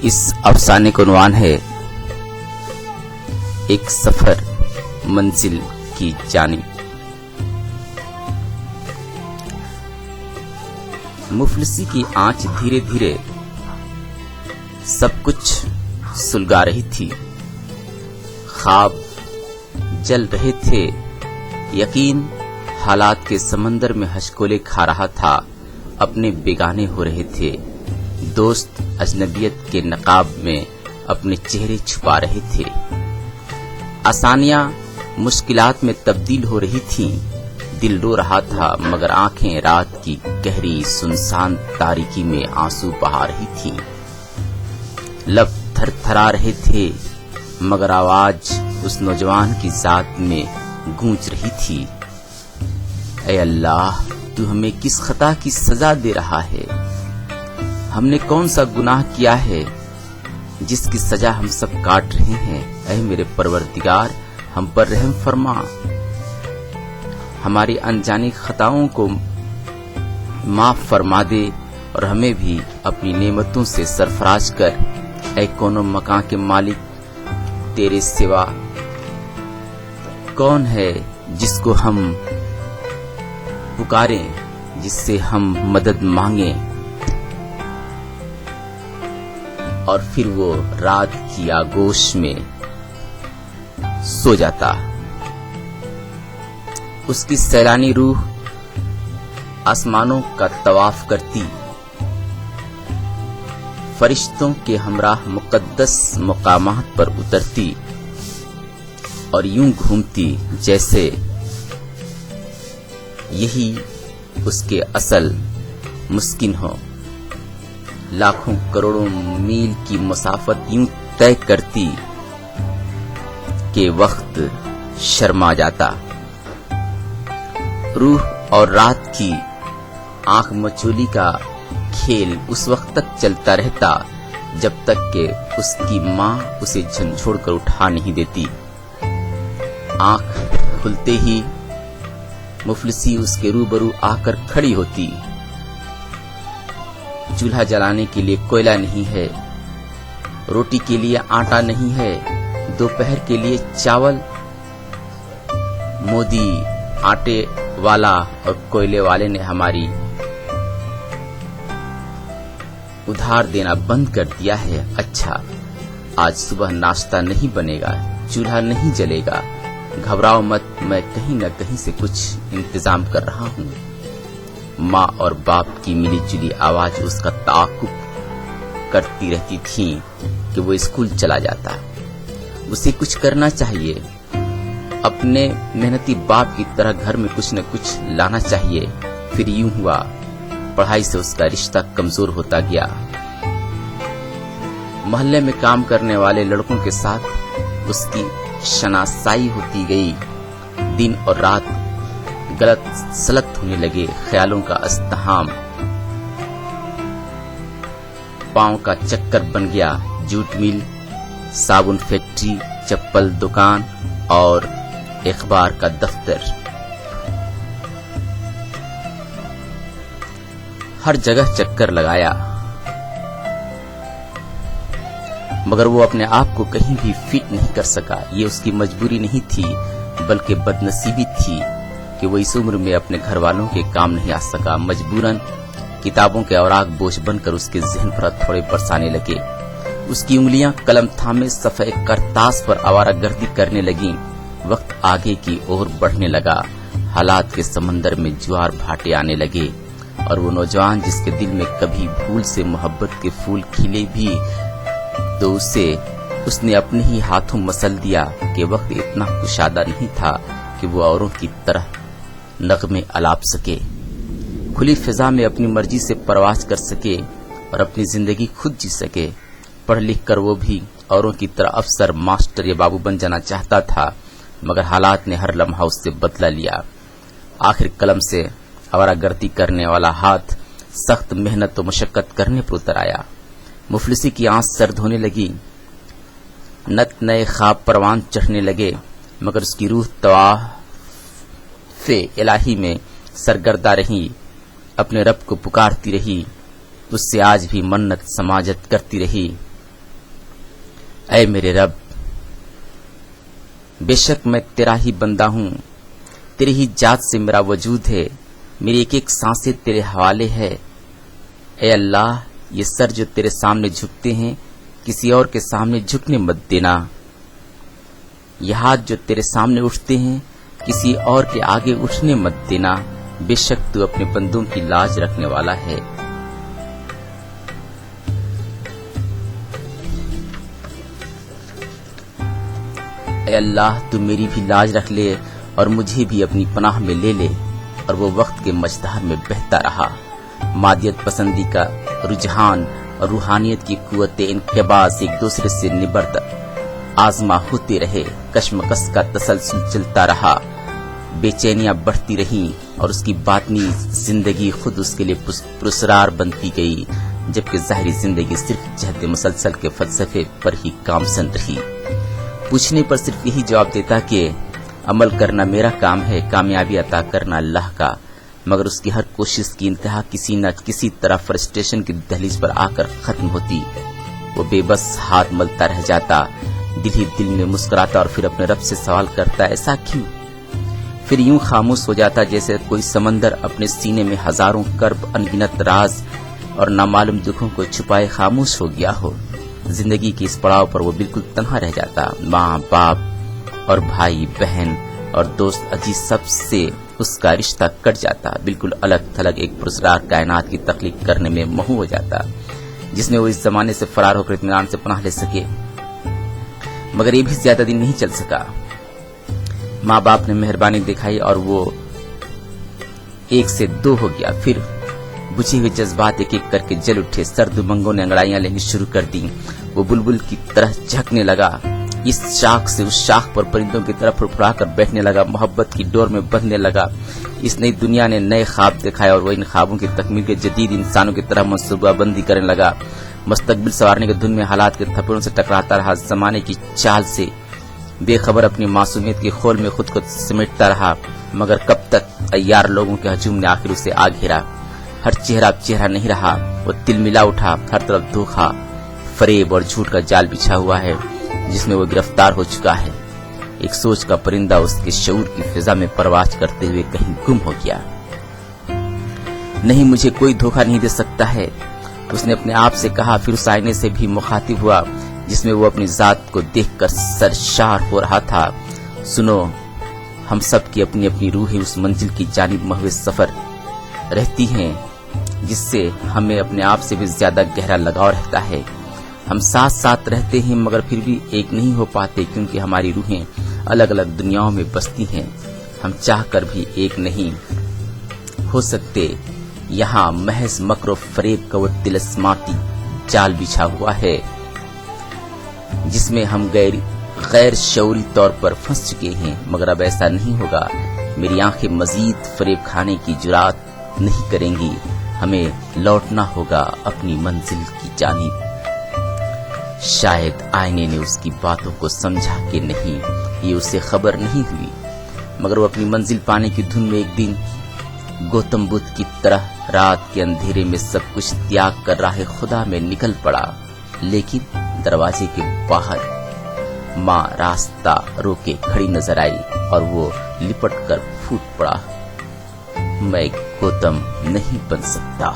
اس افسانے کا عنوان ہے ایک سفر منزل کی جانب۔ مفلسی کی آنچ دھیرے دھیرے سب کچھ سلگا رہی تھی، خواب جل رہے تھے، یقین حالات کے سمندر میں ہچکولے کھا رہا تھا، اپنے بیگانے ہو رہے تھے، دوست اجنبیت کے نقاب میں اپنے چہرے چھپا رہے تھے، آسانیاں مشکلات میں تبدیل ہو رہی تھیں، دل رو رہا تھا مگر آنکھیں رات کی گہری سنسان تاریکی میں آنسو بہا رہی تھیں، لب تھر تھرا رہے تھے مگر آواز اس نوجوان کی ذات میں گونج رہی تھی، اے اللہ تو ہمیں کس خطا کی سزا دے رہا ہے؟ ہم نے کون سا گناہ کیا ہے جس کی سزا ہم سب کاٹ رہے ہیں؟ اے میرے پروردگار ہم پر رحم فرما، ہماری انجانی خطاؤں کو معاف فرما دے اور ہمیں بھی اپنی نعمتوں سے سرفراز کر، اے کون و مکان کے مالک تیرے سوا کون ہے جس کو ہم پکاریں، جس سے ہم مدد مانگیں؟ اور پھر وہ رات کی آغوش میں سو جاتا، اس کی سیلانی روح آسمانوں کا طواف کرتی، فرشتوں کے ہمراہ مقدس مقامات پر اترتی اور یوں گھومتی جیسے یہی اس کے اصل مسکن ہو، لاکھوں کروڑوں میل کی مسافت یوں طے کرتی کہ وقت شرما جاتا، روح اور رات کی آنکھ مچولی کا کھیل اس وقت تک چلتا رہتا جب تک کہ اس کی ماں اسے جھنجھوڑ کر اٹھا نہیں دیتی، آنکھ کھلتے ہی مفلسی اس کے روبرو آ کر کھڑی ہوتی، چولہا جلانے کے لیے کوئلہ نہیں ہے، روٹی کے لیے آٹا نہیں ہے، دوپہر کے لیے چاول، مودی آٹے والا اور کوئلے والے نے ہماری ادھار دینا بند کر دیا ہے، اچھا آج صبح ناشتہ نہیں بنے گا، چولہا نہیں جلے گا، گھبراؤ مت، میں کہیں نہ کہیں سے کچھ انتظام کر رہا ہوں۔ ماں اور باپ کی ملی جلی آواز اس کا تعاقب کرتی رہتی تھی کہ وہ اسکول چلا جاتا، اسے کچھ کرنا چاہیے، اپنے محنتی باپ کی طرح گھر میں کچھ نہ کچھ لانا چاہیے۔ پھر یوں ہوا، پڑھائی سے اس کا رشتہ کمزور ہوتا گیا، محلے میں کام کرنے والے لڑکوں کے ساتھ اس کی شناسائی ہوتی گئی، دن اور رات غلط سلط ہونے لگے، خیالوں کا ازدحام پاؤں کا چکر بن گیا، جوٹ مل، صابن فیکٹری، چپل دکان اور اخبار کا دفتر، ہر جگہ چکر لگایا مگر وہ اپنے آپ کو کہیں بھی فٹ نہیں کر سکا۔ یہ اس کی مجبوری نہیں تھی بلکہ بدنصیبی تھی کہ وہ اس عمر میں اپنے گھر والوں کے کام نہیں آ سکا، مجبوراً کتابوں کے اوراق بوجھ بن کر اس کے ذہن پر تھوڑے برسانے لگے، اس کی انگلیاں قلم تھامے صفحے کرتاس پر آوارہ گردی کرنے لگیں، وقت آگے کی اور بڑھنے لگا، حالات کے سمندر میں جوار بھاٹے آنے لگے، اور وہ نوجوان جس کے دل میں کبھی بھول سے محبت کے پھول کھلے بھی تو اس نے اپنے ہی ہاتھوں مسل دیا کہ وقت اتنا کشادہ نہیں تھا کہ وہ اوروں کی طرح نغمے الاپ سکے، کھلی فضا میں اپنی مرضی سے پرواز کر سکے اور اپنی زندگی خود جی سکے۔ پڑھ لکھ کر وہ بھی اوروں کی طرح افسر، ماسٹر یا بابو بن جانا چاہتا تھا مگر حالات نے ہر لمحہ اس سے بدلہ لیا، آخر قلم سے آوارہ گردی کرنے والا ہاتھ سخت محنت و مشقت کرنے پر اتر آیا، مفلسی کی آنکھ سرد ہونے لگی، نت نئے خواب پروان چڑھنے لگے مگر اس کی روح طواف الہی میں سرگردہ رہی، اپنے رب کو پکارتی رہی، اس سے آج بھی منت سماجت کرتی رہی، اے میرے رب، بے شک میں تیرا ہی بندہ ہوں، تیری ہی ذات سے میرا وجود ہے، میری ایک ایک سانسیں تیرے حوالے ہے۔ اے اللہ، یہ سر جو تیرے سامنے جھکتے ہیں کسی اور کے سامنے جھکنے مت دینا، یہ ہاتھ جو تیرے سامنے اٹھتے ہیں کسی اور کے آگے اٹھنے مت دینا، بے شک تو اپنے بندوں کی لاج رکھنے والا ہے۔ اے اللہ، تو میری بھی لاج رکھ لے اور مجھے بھی اپنی پناہ میں لے لے۔ اور وہ وقت کے مجدہر میں بہتا رہا، مادیت پسندی کا رجحان اور روحانیت کی قوت انقباض ایک دوسرے سے نبرد آزما ہوتے رہے، کشمکش کا تسلسل چلتا رہا، بے چینیاں بڑھتی رہیں اور اس کی باطنی زندگی خود اس کے لیے پرسرار بنتی گئی، جبکہ ظاہری زندگی صرف جہد مسلسل کے فلسفے پر ہی گامزن رہی۔ پوچھنے پر صرف یہی جواب دیتا کہ عمل کرنا میرا کام ہے، کامیابی عطا کرنا اللہ کا، مگر اس کی ہر کوشش کی انتہا کسی نہ کسی طرح فرسٹریشن کی دہلیز پر آ کر ختم ہوتی۔ وہ بے بس ہاتھ ملتا رہ جاتا، دل ہی دل میں مسکراتا اور پھر اپنے رب سے سوال کرتا، ایسا کیوں؟ پھر یوں خاموش ہو جاتا جیسے کوئی سمندر اپنے سینے میں ہزاروں کرب، انگنت راز اور نامعلوم دکھوں کو چھپائے خاموش ہو گیا ہو۔ زندگی کی اس پڑاؤ پر وہ بالکل تنہا رہ جاتا، ماں باپ اور بھائی بہن اور دوست عزیز سب سے اس کا رشتہ کٹ جاتا، بالکل الگ تھلگ ایک پرسرار کائنات کی تخلیق کرنے میں محو ہو جاتا، جس میں وہ اس زمانے سے فرار ہو کر اطمینان سے پناہ لے سکے۔ مگر یہ بھی زیادہ دن نہیں چل سکا۔ ماں باپ نے مہربانی دکھائی اور وہ 1 سے 2 ہو گیا، پھر بجھے ہوئے جذبات ایک ایک کر کے جل اٹھے، سرد امنگوں نے انگڑائیاں لینی شروع کر دی، وہ بلبل کی طرح جھکنے لگا، اس شاخ سے اس شاخ پر پرندوں کی طرح پھڑپھڑا کر بیٹھنے لگا، محبت کی ڈور میں بندھنے لگا۔ اس نئی دنیا نے نئے خواب دکھائے اور وہ ان خوابوں کی تکمیل کے جدید انسانوں کی طرح منصوبہ بندی کرنے لگا، مستقبل سنوارنے کے دھن میں حالات کے تھپڑوں سے ٹکراتا رہا، زمانے کی چال سے بے خبر اپنی معصومیت کے خول میں خود کو سمیٹتا رہا، مگر کب تک؟ عیار لوگوں کے ہجوم نے آخر اسے آ گھیرا، ہر چہرہ اب چہرہ نہیں رہا، وہ تل ملا اٹھا، ہر طرف دھوکا، فریب اور جھوٹ کا جال بچھا ہوا ہے جس میں وہ گرفتار ہو چکا ہے۔ ایک سوچ کا پرندہ اس کے شعور کی فضا میں پرواز کرتے ہوئے کہیں گم ہو گیا۔ نہیں، مجھے کوئی دھوکا نہیں دے سکتا ہے، اس نے اپنے آپ سے کہا، پھر اس آئینے سے بھی مخاطب ہوا جس میں وہ اپنی ذات کو دیکھ کر سرشار ہو رہا تھا۔ سنو، ہم سب کی اپنی اپنی روحیں اس منزل کی جانب محو سفر رہتی ہیں جس سے ہمیں اپنے آپ سے بھی زیادہ گہرا لگاؤ رہتا ہے۔ ہم ساتھ ساتھ رہتے ہیں مگر پھر بھی ایک نہیں ہو پاتے، کیونکہ ہماری روحیں الگ الگ دنیاؤں میں بستی ہیں، ہم چاہ کر بھی ایک نہیں ہو سکتے۔ یہاں محض مکر و فریب کا وہ طلسماتی جال بچھا ہوا ہے جس میں ہم غیر شعوری طور پر پھنس چکے ہیں، مگر اب ایسا نہیں ہوگا۔ میری آنکھیں مزید فریب کھانے کی جرات نہیں کریں گی، ہمیں لوٹنا ہوگا اپنی منزل کی جانب۔ شاید آئینے نے اس کی باتوں کو سمجھا کہ نہیں، یہ اسے خبر نہیں ہوئی، مگر وہ اپنی منزل پانے کی دھن میں ایک دن گوتم بدھ کی طرح رات کے اندھیرے میں سب کچھ تیاگ کر راہ خدا میں نکل پڑا۔ لیکن دروازے کے باہر ماں راستہ روکے کھڑی نظر آئی اور وہ لپٹ کر پھوٹ پڑا، میں گوتم نہیں بن سکتا۔